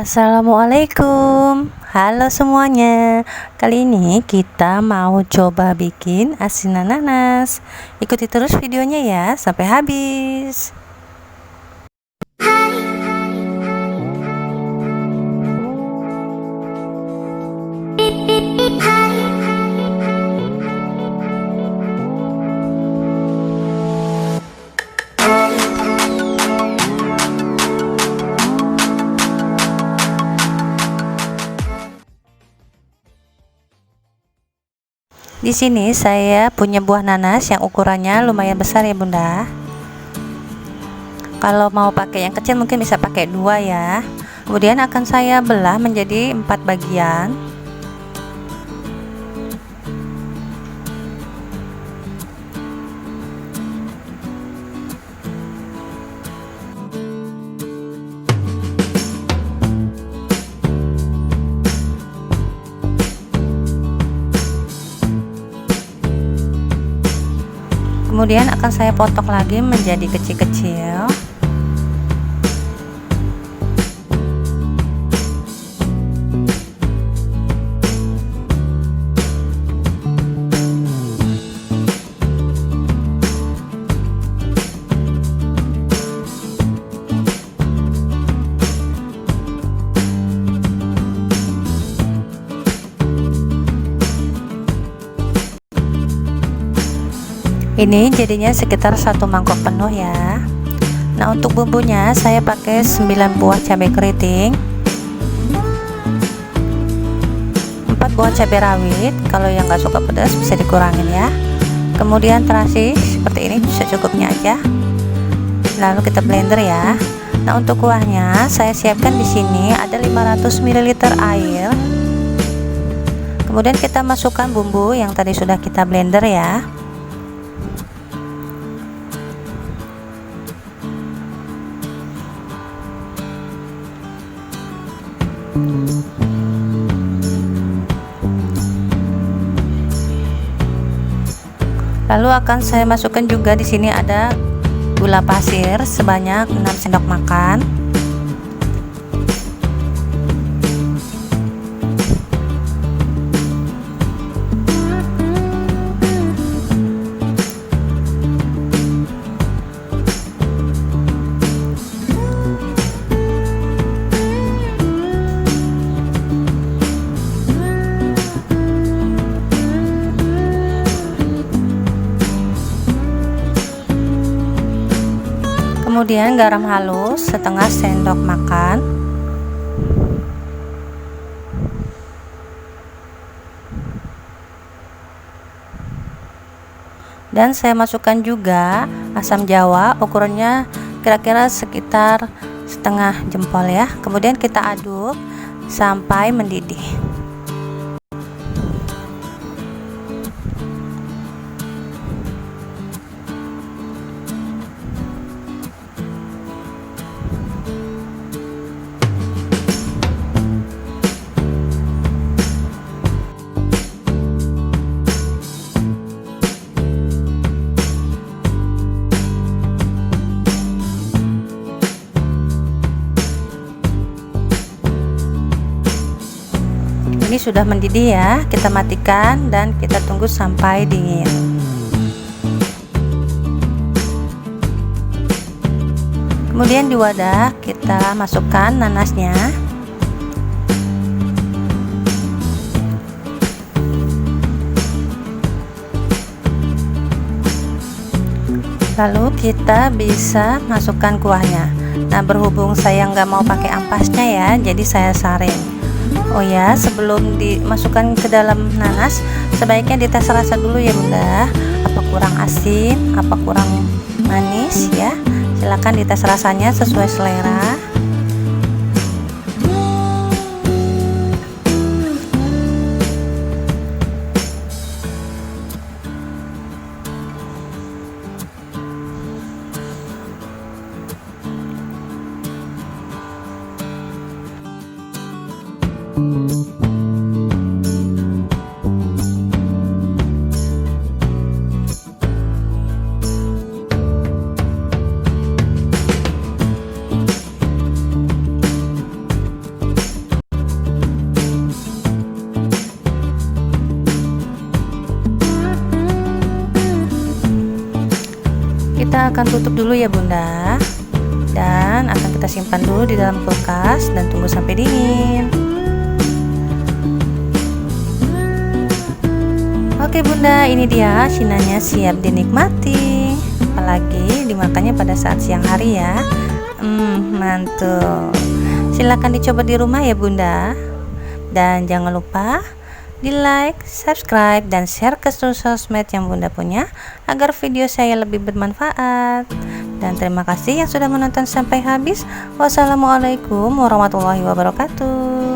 Assalamualaikum, halo semuanya. Kali ini kita mau coba bikin asinan nanas. Ikuti terus videonya ya sampai habis. Di sini saya punya buah nanas yang ukurannya lumayan besar ya Bunda. Kalau mau pakai yang kecil mungkin bisa pakai 2 ya. Kemudian akan saya belah menjadi 4 bagian. Kemudian akan saya potong lagi menjadi kecil-kecil. Ini jadinya sekitar 1 mangkok penuh ya. Nah, untuk bumbunya saya pakai 9 buah cabai keriting, 4 buah cabai rawit. Kalau yang gak suka pedas bisa dikurangin ya. Kemudian terasi seperti ini secukupnya aja. Lalu kita blender ya. Nah, untuk kuahnya saya siapkan di sini ada 500 ml air. Kemudian kita masukkan bumbu yang tadi sudah kita blender ya. Lalu akan saya masukkan juga di sini ada gula pasir sebanyak 6 sendok makan. Kemudian garam halus setengah sendok makan. Dan saya masukkan juga asam jawa, ukurannya kira-kira sekitar setengah jempol ya. Kemudian kita aduk sampai mendidih. Ini sudah mendidih ya, kita matikan dan kita tunggu sampai dingin. Kemudian di wadah kita masukkan nanasnya. Lalu kita bisa masukkan kuahnya. Nah, berhubung saya nggak mau pakai ampasnya ya, jadi saya saring. Oh ya, sebelum dimasukkan ke dalam nanas, sebaiknya dites rasa dulu ya Bunda. Apa kurang asin, apa kurang manis ya. Silakan dites rasanya sesuai selera. Kita akan tutup dulu ya Bunda, dan akan kita simpan dulu di dalam kulkas dan tunggu sampai dingin. Oke Bunda, ini dia asinannya siap dinikmati, apalagi dimakannya pada saat siang hari ya. Mantul. Silahkan dicoba di rumah ya Bunda, dan jangan lupa di like, subscribe, dan share ke seluruh sosmed yang Bunda punya agar video saya lebih bermanfaat. Dan terima kasih yang sudah menonton sampai habis. Wassalamualaikum warahmatullahi wabarakatuh.